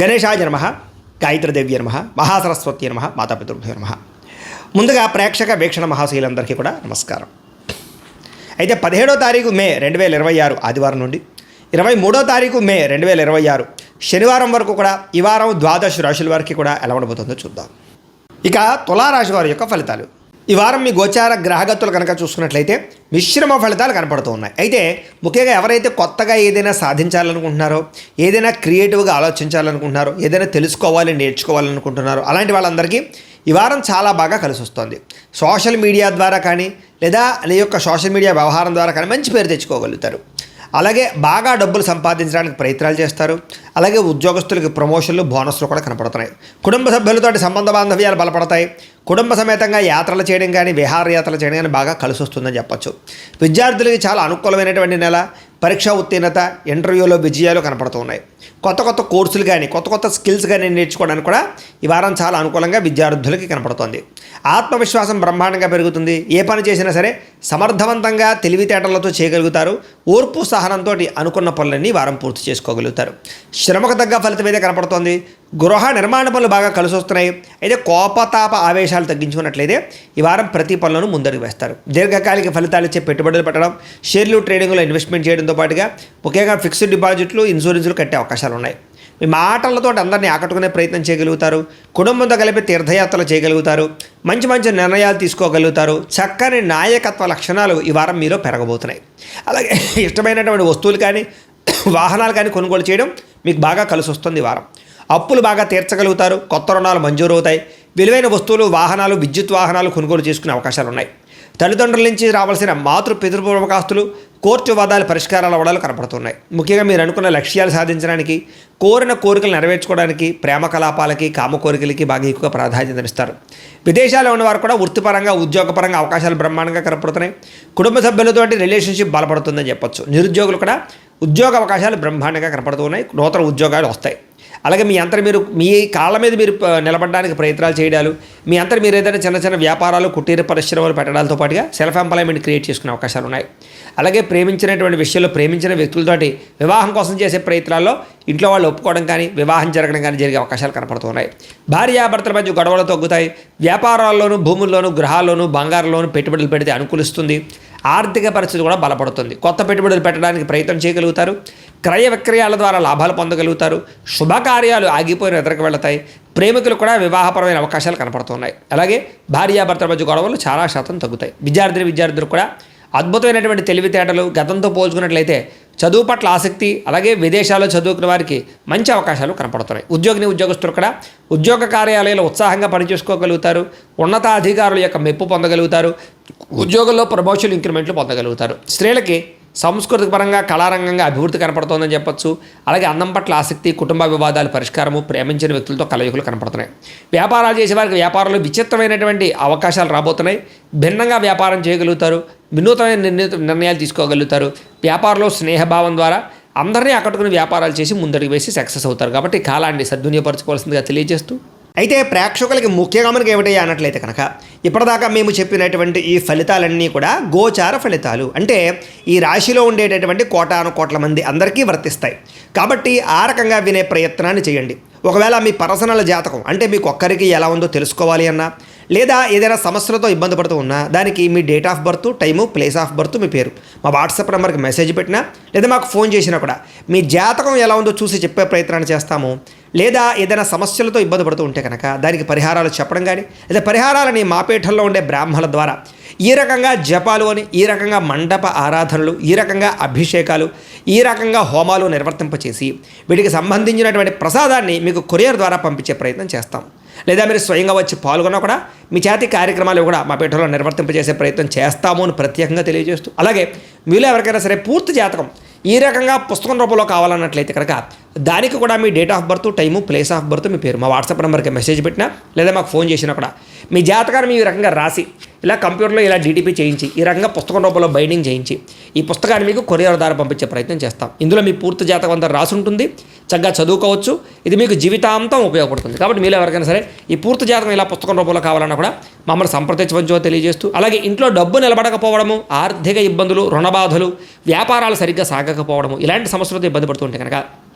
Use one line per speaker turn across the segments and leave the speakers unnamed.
గణేశాయ నమః, గాయత్రీదేవ్య నమః, మహాసరస్వతి నమః, మాతాపితృభ్యో నమః. ముందుగా ప్రేక్షక వీక్షణ మహాశీలందరికీ కూడా నమస్కారం. అయితే 17వ తారీఖు మే 2026 ఆదివారం నుండి 23వ తారీఖు మే 2026 శనివారం వరకు కూడా ఈ వారం ద్వాదశ రాశుల వారికి కూడా ఎలా ఉండబోతుందో చూద్దాం. ఇక తులారాశి వారి యొక్క ఫలితాలు. ఈ వారం మీ గోచార గ్రహగతులు కనుక చూసుకున్నట్లయితే మిశ్రమ ఫలితాలు కనపడుతూ ఉన్నాయి. అయితే ముఖ్యంగా ఎవరైతే కొత్తగా ఏదైనా సాధించాలనుకుంటున్నారో, ఏదైనా క్రియేటివ్గా ఆలోచించాలనుకుంటున్నారో, ఏదైనా తెలుసుకోవాలి నేర్చుకోవాలనుకుంటున్నారో అలాంటి వాళ్ళందరికీ ఈ వారం చాలా బాగా కలిసి వస్తుంది. సోషల్ మీడియా ద్వారా కానీ లేదా నీ యొక్క సోషల్ మీడియా వ్యవహారం ద్వారా కానీ మంచి పేరు తెచ్చుకోగలుగుతారు. అలాగే బాగా డబ్బులు సంపాదించడానికి ప్రయత్నాలు చేస్తారు. అలాగే ఉద్యోగస్తులకి ప్రమోషన్లు, బోనస్లు కూడా కనపడుతున్నాయి. కుటుంబ సభ్యులతోటి సంబంధ బాంధవ్యాలు బలపడతాయి. కుటుంబ సమేతంగా యాత్రలు చేయడం కానీ విహారయాత్రలు చేయడం కానీ బాగా కలిసి వస్తుందని చెప్పచ్చు. విద్యార్థులకి చాలా అనుకూలమైనటువంటి నెల. పరీక్షా ఉత్తీర్ణత, ఇంటర్వ్యూలో విజయాలు కనపడుతూ ఉన్నాయి. కొత్త కొత్త కోర్సులు కానీ కొత్త కొత్త స్కిల్స్ కానీ నేర్చుకోవడానికి కూడా ఈ వారం చాలా అనుకూలంగా విద్యార్థులకి కనపడుతోంది. ఆత్మవిశ్వాసం బ్రహ్మాండంగా పెరుగుతుంది. ఏ పని చేసినా సరే సమర్థవంతంగా తెలివితేటలతో చేయగలుగుతారు. ఓర్పు సహనంతో అనుకున్న పనులన్నీ వారం పూర్తి చేసుకోగలుగుతారు. శ్రమకు తగ్గ ఫలితం అయితే కనపడుతోంది. గృహ నిర్మాణ పనులు బాగా కలిసి వస్తున్నాయి. అయితే కోపతాప ఆవేశాలు తగ్గించుకున్నట్లయితే ఈ వారం ప్రతి పనులను ముందడుగు వేస్తారు. దీర్ఘకాలిక ఫలితాలు ఇచ్చే పెట్టుబడులు పెట్టడం, షేర్లు ట్రేడింగ్లో ఇన్వెస్ట్మెంట్ చేయడంతో పాటుగా ముఖ్యంగా ఫిక్స్డ్ డిపాజిట్లు, ఇన్సూరెన్స్లు కట్టే అవకాశాలు ఉన్నాయి. మీ మాటలతో అందరినీ ఆకట్టుకునే ప్రయత్నం చేయగలుగుతారు. కుటుంబంతో కలిపి తీర్థయాత్రలు చేయగలుగుతారు. మంచి మంచి నిర్ణయాలు తీసుకోగలుగుతారు. చక్కని నాయకత్వ లక్షణాలు ఈ వారం మీలో పెరగబోతున్నాయి. అలాగే ఇష్టమైనటువంటి వస్తువులు కానీ వాహనాలు కానీ కొనుగోలు చేయడం మీకు బాగా కలిసి వస్తుంది. ఈ వారం అప్పులు బాగా తీర్చగలుగుతారు. కొత్త రుణాలు మంజూరు అవుతాయి. విలువైన వస్తువులు, వాహనాలు, విద్యుత్ వాహనాలు కొనుగోలు చేసుకునే అవకాశాలు ఉన్నాయి. తల్లిదండ్రుల నుంచి రావాల్సిన పితృపూర్వకాస్తులు, కోర్టు వాదాల పరిష్కారాలు అవ్వడాలు కనపడుతున్నాయి. ముఖ్యంగా మీరు అనుకున్న లక్ష్యాలు సాధించడానికి, కోరిన కోరికలు నెరవేర్చుకోవడానికి, ప్రేమ కలాపాలకి, కామ కోరికలకి బాగా ఎక్కువ ప్రాధాన్యతనిస్తారు. విదేశాల్లో ఉన్నవారు కూడా వృత్తిపరంగా, ఉద్యోగపరంగా అవకాశాలు బ్రహ్మాండంగా కనపడుతున్నాయి. కుటుంబ సభ్యులతోటి రిలేషన్షిప్ బలపడుతుందని చెప్పొచ్చు. నిరుద్యోగులు కూడా ఉద్యోగ అవకాశాలు బ్రహ్మాండంగా కనపడుతూ ఉన్నాయి. నూతన ఉద్యోగాలు వస్తాయి. అలాగే మీ కాళ్ళ మీద మీరు నిలబడడానికి ప్రయత్నాలు చేయడాలు, మీ అంతా మీరు ఏదైనా చిన్న చిన్న వ్యాపారాలు, కుటీర పరిశ్రమలు పెట్టడాలతో పాటుగా సెల్ఫ్ ఎంప్లాయ్మెంట్ క్రియేట్ చేసుకునే అవకాశాలు ఉన్నాయి. అలాగే ప్రేమించినటువంటి విషయంలో ప్రేమించిన వ్యక్తులతోటి వివాహం కోసం చేసే ప్రయత్నాల్లో ఇంట్లో వాళ్ళు ఒప్పుకోవడం కానీ వివాహం జరగడం కానీ జరిగే అవకాశాలు కనపడుతున్నాయి. భార్యాభర్తల మధ్య గొడవలు తగ్గుతాయి. వ్యాపారాల్లోనూ, భూముల్లోనూ, గృహాల్లోనూ, బంగారంలోనూ పెట్టుబడులు పెడితే అనుకూలిస్తుంది. ఆర్థిక పరిస్థితి కూడా బలపడుతుంది. కొత్త పెట్టుబడులు పెట్టడానికి ప్రయత్నం చేయగలుగుతారు. క్రయ విక్రయాల ద్వారా లాభాలు పొందగలుగుతారు. శుభకార్యాలు ఆగిపోయిన ఎదురుకు వెళతాయి. ప్రేమికులు కూడా వివాహపరమైన అవకాశాలు కనపడుతున్నాయి. అలాగే భార్యాభర్తల మధ్య గొడవలు చాలా శాతం తగ్గుతాయి. విద్యార్థులు కూడా అద్భుతమైనటువంటి తెలివితేటలు. గతంతో పోల్చుకున్నట్లయితే చదువు పట్ల ఆసక్తి, అలాగే విదేశాల్లో చదువుకున్న వారికి మంచి అవకాశాలు కనపడుతున్నాయి. ఉద్యోగస్తులు కూడా ఉద్యోగ కార్యాలయాలు ఉత్సాహంగా పనిచేసుకోగలుగుతారు. ఉన్నతాధికారుల యొక్క మెప్పు పొందగలుగుతారు. ఉద్యోగంలో ప్రమోషన్, ఇంక్రిమెంట్లు పొందగలుగుతారు. స్త్రీలకి సాంస్కృతిక పరంగా, కళారంగంగా అభివృద్ధి కనపడుతోందని చెప్పొచ్చు. అలాగే అందం పట్ల ఆసక్తి, కుటుంబ వివాదాల పరిష్కారము, ప్రేమించిన వ్యక్తులతో కలయికలు కనపడుతున్నాయి. వ్యాపారాలు చేసే వారికి వ్యాపారంలో విచిత్రమైనటువంటి అవకాశాలు రాబోతున్నాయి. భిన్నంగా వ్యాపారం చేయగలుగుతారు. వినూతమైన నిర్ణయాలు తీసుకోగలుగుతారు. వ్యాపారంలో స్నేహభావం ద్వారా అందరినీ ఆకట్టుకుని వ్యాపారాలు చేసి ముందడుగు వేసి సక్సెస్ అవుతారు. కాబట్టి కాలాన్ని సద్వినియోగపరచుకోవాల్సిందిగా తెలియజేస్తూ, అయితే ప్రేక్షకులకి ముఖ్యంగా మనకి ఏమిటయ్యా అన్నట్లయితే కనుక ఇప్పటిదాకా మేము చెప్పినటువంటి ఈ ఫలితాలన్నీ కూడా గోచార ఫలితాలు. అంటే ఈ రాశిలో ఉండేటటువంటి కోటాను మంది అందరికీ వర్తిస్తాయి. కాబట్టి ఆ రకంగా వినే ప్రయత్నాన్ని చేయండి. ఒకవేళ మీ పర్సనల్ జాతకం అంటే మీకు ఒక్కరికి ఎలా ఉందో తెలుసుకోవాలి అన్నా, లేదా ఏదైనా సమస్యలతో ఇబ్బంది పడుతూ ఉన్నా దానికి మీ date of birth, time, place of birth, మీ పేరు మా వాట్సాప్ నెంబర్కి మెసేజ్ పెట్టినా లేదా మాకు ఫోన్ చేసినా కూడా మీ జాతకం ఎలా ఉందో చూసి చెప్పే ప్రయత్నాన్ని చేస్తాము. లేదా ఏదైనా సమస్యలతో ఇబ్బంది పడుతూ ఉంటే కనుక దానికి పరిహారాలు చెప్పడం కానీ, లేదా పరిహారాలని మా పీఠంలో ఉండే బ్రాహ్మణుల ద్వారా ఈ రకంగా జపాలు అని, ఈ రకంగా మండప ఆరాధనలు, ఈ రకంగా అభిషేకాలు, ఈ రకంగా హోమాలు నిర్వర్తింపచేసి వీటికి సంబంధించినటువంటి ప్రసాదాన్ని మీకు కొరియర్ ద్వారా పంపించే ప్రయత్నం చేస్తాం. లేదా మీరు స్వయంగా వచ్చి పాల్గొన్నా కూడా మీ చేతి కార్యక్రమాలు కూడా మా పీఠంలో నిర్వర్తింపజేసే ప్రయత్నం చేస్తాము అని ప్రత్యేకంగా తెలియజేస్తూ, అలాగే మీలో ఎవరికైనా సరే పూర్తి జాతకం ఈ రకంగా పుస్తకం రూపంలో కావాలన్నట్లయితే కనుక దానికి కూడా మీ date of birth, time, place of birth, మీ పేరు మా వాట్సాప్ నెంబర్కి మెసేజ్ పెట్టినా లేదా మాకు ఫోన్ చేసినా కూడా మీ జాతకాన్ని ఈ రకంగా రాసి ఇలా కంప్యూటర్లో ఇలా డీటీపీ చేయించి ఈ రకంగా పుస్తకం రూపంలో బైండింగ్ చేయించి ఈ పుస్తకాన్ని మీకు కొరియర్ ద్వారా పంపించే ప్రయత్నం చేస్తాం. ఇందులో మీ పూర్తి జాతకం అంతా రాసి ఉంటుంది. చక్కగా చదువుకోవచ్చు. ఇది మీకు జీవితాంతం ఉపయోగపడుతుంది. కాబట్టి మీరు ఎవరికైనా సరే ఈ పూర్తి జాతకం ఇలా పుస్తకం రూపంలో కావాలన్నా కూడా మమ్మల్ని సంప్రదించవచ్చో తెలియజేస్తూ, అలాగే ఇంట్లో డబ్బు నిలబడకపోవడము, ఆర్థిక ఇబ్బందులు, రుణబాధలు, వ్యాపారాలు సరిగ్గా సాగకపోవడము, ఇలాంటి సమస్యలతో ఇబ్బంది పడుతుంటే కనుక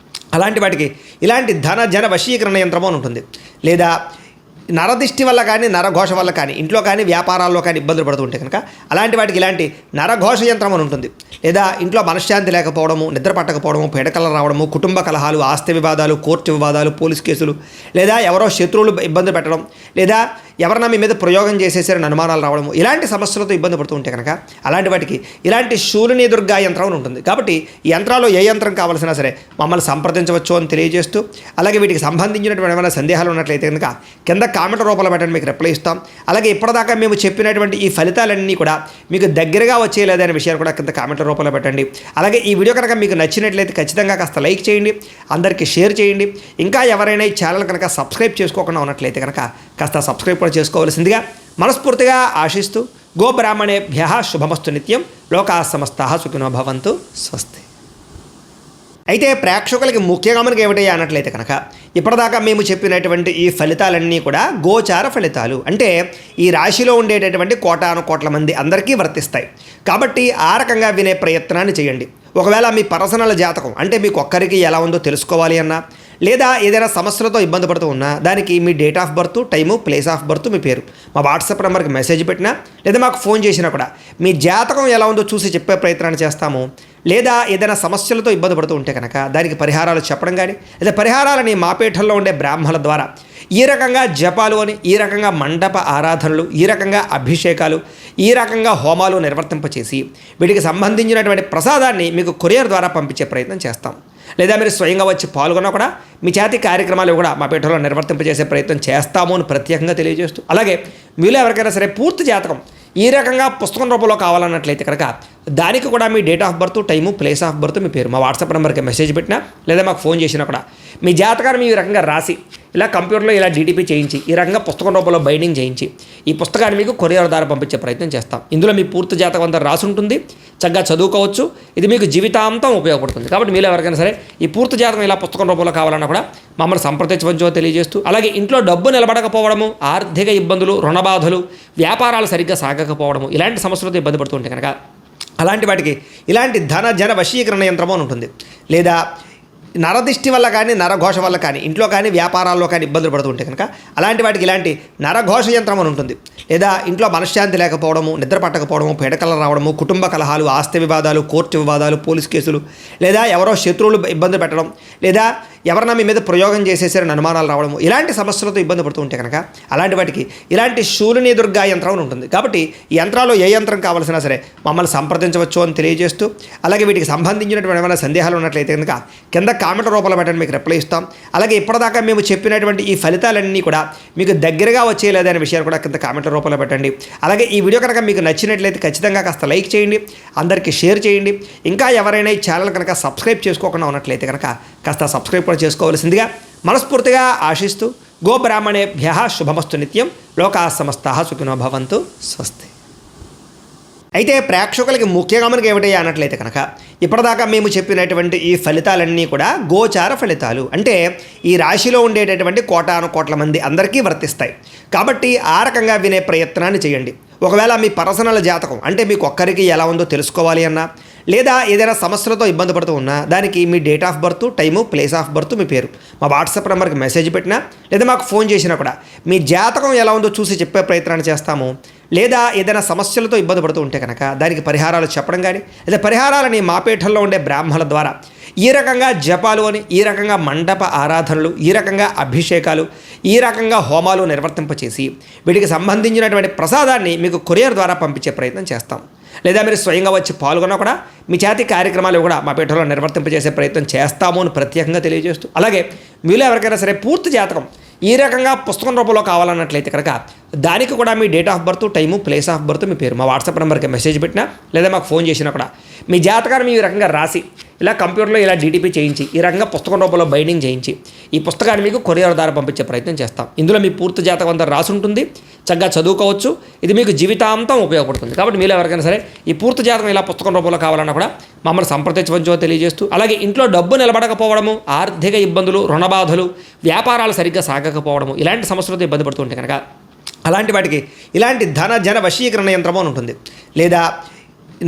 అలాంటి వాటికి ఇలాంటి ధన జన వశీకరణ యంత్రము అని ఉంటుంది. లేదా నరదిష్టి వల్ల కానీ నరఘోష వల్ల కానీ ఇంట్లో కానీ వ్యాపారాల్లో కానీ ఇబ్బందులు పడుతూ ఉంటే కనుక అలాంటి వాటికి ఇలాంటి నరఘోష యంత్రం అని ఉంటుంది. లేదా ఇంట్లో మనశ్శాంతి లేకపోవడము, నిద్ర పట్టకపోవడము, పీడకలు రావడము, కుటుంబ కలహాలు, ఆస్తి వివాదాలు, కోర్టు వివాదాలు, పోలీస్ కేసులు, లేదా ఎవరో శత్రువులు ఇబ్బంది పెట్టడం, లేదా ఎవరన్నా మీ మీద ప్రయోగం చేసేసారని అనుమానాలు రావడము, ఇలాంటి సమస్యలతో ఇబ్బంది పడుతూ ఉంటే కనుక అలాంటి వాటికి ఇలాంటి శూలిని దుర్గా యంత్రం అని ఉంటుంది. కాబట్టి ఈ యంత్రాల్లో ఏ యంత్రం కావాల్సినా సరే మమ్మల్ని సంప్రదించవచ్చు అని తెలియజేస్తూ, అలాగే వీటికి సంబంధించినటువంటి ఏమైనా సందేహాలు ఉన్నట్లయితే కనుక కింద కామెంట్ రూపంలో పెట్టండి, మీకు రిప్లై ఇస్తాం. అలాగే ఇప్పటిదాకా మేము చెప్పినటువంటి ఈ ఫలితాలన్నీ కూడా మీకు దగ్గరగా వచ్చేయలేదనే విషయాలు కూడా కింద కామెంట్ రూపంలో పెట్టండి. అలాగే ఈ వీడియో కనుక మీకు నచ్చినట్లయితే ఖచ్చితంగా కాస్త లైక్ చేయండి, అందరికీ షేర్ చేయండి. ఇంకా ఎవరైనా ఈ ఛానల్ కనుక సబ్స్క్రైబ్ చేసుకోకుండా ఉన్నట్లయితే కనుక కాస్త సబ్స్క్రైబ్ కూడా చేసుకోవాల్సిందిగా మనస్ఫూర్తిగా ఆశిస్తూ, గోబ్రాహ్మణేభ్యః శుభమస్తు నిత్యం, లోకాః సమస్తాః సుఖినో భవంతు, స్వస్తి. అయితే ప్రేక్షకులకి ముఖ్యంగా మనకి ఏమిటయ్యా అన్నట్లయితే కనుక ఇప్పటిదాకా మేము చెప్పినటువంటి ఈ ఫలితాలన్నీ కూడా గోచార ఫలితాలు, అంటే ఈ రాశిలో ఉండేటటువంటి కోటాను కోట్ల మంది అందరికీ వర్తిస్తాయి. కాబట్టి ఆ రకంగా వినే ప్రయత్నాన్ని చేయండి. ఒకవేళ మీ పర్సనల్ జాతకం అంటే మీకు ఒక్కరికి ఎలా ఉందో తెలుసుకోవాలి అన్నా, లేదా ఏదైనా సమస్యలతో ఇబ్బంది పడుతూ ఉన్నా దానికి మీ date of birth, time, place of birth, మీ పేరు మా వాట్సాప్ నెంబర్కి మెసేజ్ పెట్టినా, లేదా మాకు ఫోన్ చేసినా కూడా మీ జాతకం ఎలా ఉందో చూసి చెప్పే ప్రయత్నాన్ని చేస్తాము. లేదా ఏదైనా సమస్యలతో ఇబ్బంది పడుతూ ఉంటే కనుక దానికి పరిహారాలు చెప్పడం కానీ, లేదా పరిహారాలని మా పీఠంలో ఉండే బ్రాహ్మణుల ద్వారా ఈ రకంగా జపాలు అని, ఈ రకంగా మండప ఆరాధనలు, ఈ రకంగా అభిషేకాలు, ఈ రకంగా హోమాలు నిర్వర్తింపచేసి వీటికి సంబంధించినటువంటి ప్రసాదాన్ని మీకు కొరియర్ ద్వారా పంపించే ప్రయత్నం చేస్తాం. లేదా మీరు స్వయంగా వచ్చి పాల్గొన్నా కూడా మీ చేతి కార్యక్రమాలు కూడా మా పీఠంలో నిర్వర్తింపజేసే ప్రయత్నం చేస్తాము అని ప్రత్యేకంగా తెలియజేస్తూ, అలాగే మీలో ఎవరికైనా సరే పూర్తి జాతకం ఈ రకంగా పుస్తకం రూపంలో కావాలన్నట్లయితే కనుక దానికి కూడా మీ date of birth, time, place of birth, మీ పేరు మా వాట్సాప్ నెంబర్కి మెసేజ్ పెట్టినా, లేదా మాకు ఫోన్ చేసినా కూడా మీ జాతకాన్ని ఈ రకంగా రాసి ఇలా కంప్యూటర్లో ఇలా డీటీపీ చేయించి ఈ రకంగా పుస్తకం రూపంలో బైండింగ్ చేయించి ఈ పుస్తకాన్ని మీకు కొరియర్ ద్వారా పంపించే ప్రయత్నం చేస్తాం. ఇందులో మీ పూర్తి జాతకం అంతా రాసి ఉంటుంది, చక్కగా చదువుకోవచ్చు. ఇది మీకు జీవితాంతం ఉపయోగపడుతుంది. కాబట్టి మీలో ఎవరికైనా సరే ఈ పూర్తి జాతకం ఇలా పుస్తకం రూపంలో కావాలన్నా కూడా మమ్మల్ని సంప్రదించవచ్చో తెలియజేస్తూ, అలాగే ఇంట్లో డబ్బు నిలబడకపోవడము, ఆర్థిక ఇబ్బందులు, రుణబాధలు, వ్యాపారాలు సరిగ్గా సాగకపోవడము, ఇలాంటి సమస్యలతో ఇబ్బంది పడుతుంటే కనుక అలాంటి వాటికి ఇలాంటి ధన జన వశీకరణ యంత్రము అని ఉంటుంది. లేదా నరదిష్టి వల్ల కానీ నరఘోష వల్ల కానీ ఇంట్లో కానీ వ్యాపారాల్లో కానీ ఇబ్బందులు పడుతూ ఉంటే కనుక అలాంటి వాటికి ఇలాంటి నరఘోష యంత్రం అని ఉంటుంది. లేదా ఇంట్లో మనశ్శాంతి లేకపోవడము, నిద్ర పట్టకపోవడము, పీడకలు రావడము, కుటుంబ కలహాలు, ఆస్తి వివాదాలు, కోర్టు వివాదాలు, పోలీస్ కేసులు, లేదా ఎవరో శత్రువులు ఇబ్బంది పెట్టడం, లేదా ఎవరన్నా మీ మీద ప్రయోగం చేసేసారని అనుమానాలు రావడము, ఇలాంటి సమస్యలతో ఇబ్బంది పడుతూ ఉంటే కనుక అలాంటి వాటికి ఇలాంటి శూలిని దుర్గా యంత్రం అని ఉంటుంది. కాబట్టి ఈ యంత్రాల్లో ఏ యంత్రం కావాల్సినా సరే మమ్మల్ని సంప్రదించవచ్చు అని తెలియజేస్తూ, అలాగే వీటికి సంబంధించినటువంటి ఏమైనా సందేహాలు ఉన్నట్లయితే కనుక కింద కామెంట్ రూపంలో పెట్టండి, మీకు రిప్లై ఇస్తాం. అలాగే ఇప్పటిదాకా మేము చెప్పినటువంటి ఈ ఫలితాలన్నీ కూడా మీకు దగ్గరగా వచ్చేయలేదనే విషయాలు కూడా కింద కామెంట్ రూపంలో పెట్టండి. అలాగే ఈ వీడియో కనుక మీకు నచ్చినట్లయితే ఖచ్చితంగా కాస్త లైక్ చేయండి, అందరికీ షేర్ చేయండి. ఇంకా ఎవరైనా ఈ ఛానల్ కనుక సబ్స్క్రైబ్ చేసుకోకుండా ఉన్నట్లయితే కనుక కాస్త సబ్స్క్రైబ్ కూడా చేసుకోవాల్సిందిగా మనస్ఫూర్తిగా ఆశిస్తూ, గోబ్రాహ్మణేభ్యః శుభమస్తు నిత్యం, లోకాః సమస్తాః సుఖినో భవంతు, స్వస్తి. అయితే ప్రేక్షకులకి ముఖ్యంగా మనకి ఏమిటయ్యా అన్నట్లయితే కనుక ఇప్పటిదాకా మేము చెప్పినటువంటి ఈ ఫలితాలన్నీ కూడా గోచార ఫలితాలు, అంటే ఈ రాశిలో ఉండేటటువంటి కోటాను కోట్ల మంది అందరికీ వర్తిస్తాయి. కాబట్టి ఆ రకంగా వినే ప్రయత్నాన్ని చేయండి. ఒకవేళ మీ పర్సనల్ జాతకం అంటే మీకు ఒక్కరికి ఎలా ఉందో తెలుసుకోవాలి అన్నా, లేదా ఏదైనా సమస్యలతో ఇబ్బంది పడుతూ ఉన్నా దానికి మీ date of birth, time, place of birth, మీ పేరు మా వాట్సాప్ నెంబర్కి మెసేజ్ పెట్టినా, లేదా మాకు ఫోన్ చేసినా కూడా మీ జాతకం ఎలా ఉందో చూసి చెప్పే ప్రయత్నాన్ని చేస్తాము. లేదా ఏదైనా సమస్యలతో ఇబ్బంది పడుతూ ఉంటే కనుక దానికి పరిహారాలు చెప్పడం కానీ, లేదా పరిహారాలని మా పీఠంలో ఉండే బ్రాహ్మణుల ద్వారా ఈ రకంగా జపాలు అని, ఈ రకంగా మండప ఆరాధనలు, ఈ రకంగా అభిషేకాలు, ఈ రకంగా హోమాలు నిర్వర్తింపచేసి వీటికి సంబంధించినటువంటి ప్రసాదాన్ని మీకు కొరియర్ ద్వారా పంపించే ప్రయత్నం చేస్తాం. లేదా మీరు స్వయంగా వచ్చి పాల్గొన్నా కూడా మీ చేతి కార్యక్రమాలు కూడా మా పీఠంలో నిర్వర్తింపజేసే ప్రయత్నం చేస్తాము అని ప్రత్యేకంగా తెలియజేస్తూ, అలాగే మీలో ఎవరికైనా సరే పూర్తి జాతకం ఈ రకంగా పుస్తకం రూపంలో కావాలన్నట్లయితే కనుక దానికి కూడా మీ date of birth, time, place of birth, మీ పేరు మా వాట్సాప్ నెంబర్కి మెసేజ్ పెట్టినా, లేదా మాకు ఫోన్ చేసినా కూడా మీ జాతకాన్ని ఈ రకంగా రాసి ఇలా కంప్యూటర్లో ఇలా డీటీపీ చేయించి ఈ రకంగా పుస్తకం రూపంలో బైండింగ్ చేయించి ఈ పుస్తకాన్ని మీకు కొరియర్ ద్వారా పంపించే ప్రయత్నం చేస్తాం. ఇందులో మీ పూర్తి జాతకం అంతా రాసి ఉంటుంది, చక్కగా చదువుకోవచ్చు. ఇది మీకు జీవితాంతం ఉపయోగపడుతుంది. కాబట్టి మీలో ఎవరికైనా సరే ఈ పూర్తి జాతకం ఇలా పుస్తకం రూపంలో కావాలన్నా కూడా మమ్మల్ని సంప్రదించవచ్చో తెలియజేస్తూ, అలాగే ఇంట్లో డబ్బు నిలబడకపోవడము, ఆర్థిక ఇబ్బందులు, రుణబాధలు, వ్యాపారాలు సరిగ్గా సాగకపోవడము, ఇలాంటి సమస్యలతో ఇబ్బంది పడుతుంటే కనుక అలాంటి వాటికి ఇలాంటి ధన జన వశీకరణ యంత్రము అని ఉంటుంది. లేదా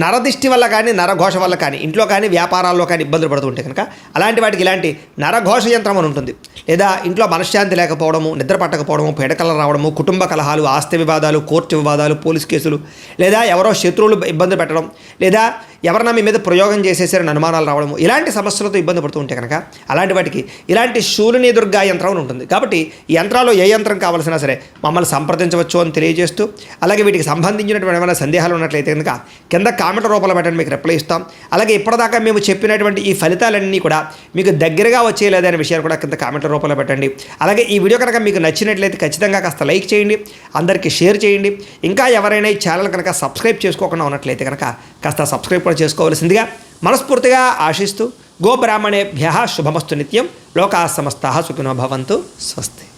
నరదిష్టి వల్ల కానీ నరఘోష వల్ల కానీ ఇంట్లో కానీ వ్యాపారాల్లో కానీ ఇబ్బందులు పడుతూ ఉంటే కనుక అలాంటి వాటికి ఇలాంటి నరఘోష యంత్రం అని ఉంటుంది. లేదా ఇంట్లో మనశ్శాంతి లేకపోవడము, నిద్ర పట్టకపోవడము, పీడకలు రావడము, కుటుంబ కలహాలు, ఆస్తి వివాదాలు, కోర్టు వివాదాలు, పోలీస్ కేసులు, లేదా ఎవరో శత్రువులు ఇబ్బంది పెట్టడం, లేదా ఎవరన్నా మీ మీద ప్రయోగం చేసేసారని అనుమానాలు రావడము, ఇలాంటి సమస్యలతో ఇబ్బంది పడుతూ ఉంటే కనుక అలాంటి వాటికి ఇలాంటి శూలిని దుర్గా యంత్రం అని ఉంటుంది. కాబట్టి ఈ యంత్రాల్లో ఏ యంత్రం కావాల్సినా సరే మమ్మల్ని సంప్రదించవచ్చు అని తెలియజేస్తూ, అలాగే వీటికి సంబంధించినటువంటి ఏమైనా సందేహాలు ఉన్నట్లయితే కనుక కింద కామెంట్ రూపంలో పెట్టండి, మీకు రిప్లై ఇస్తాం. అలాగే ఇప్పటిదాకా మేము చెప్పినటువంటి ఈ ఫలితాలన్నీ కూడా మీకు దగ్గరగా వచ్చేయలేదనే విషయాలు కూడా కింద కామెంట్ రూపంలో పెట్టండి. అలాగే ఈ వీడియో కనుక మీకు నచ్చినట్లయితే ఖచ్చితంగా కాస్త లైక్ చేయండి, అందరికీ షేర్ చేయండి. ఇంకా ఎవరైనా ఈ ఛానల్ కనుక సబ్స్క్రైబ్ చేసుకోకుండా ఉన్నట్లయితే కనుక కాస్త సబ్స్క్రైబ్ కూడా చేసుకోవాల్సిందిగా మనస్ఫూర్తిగా ఆశిస్తూ, గోబ్రాహ్మణేభ్యః శుభమస్తు నిత్యం, లోకాः సమస్తాः సుఖినో భవంతు. స్వస్తి.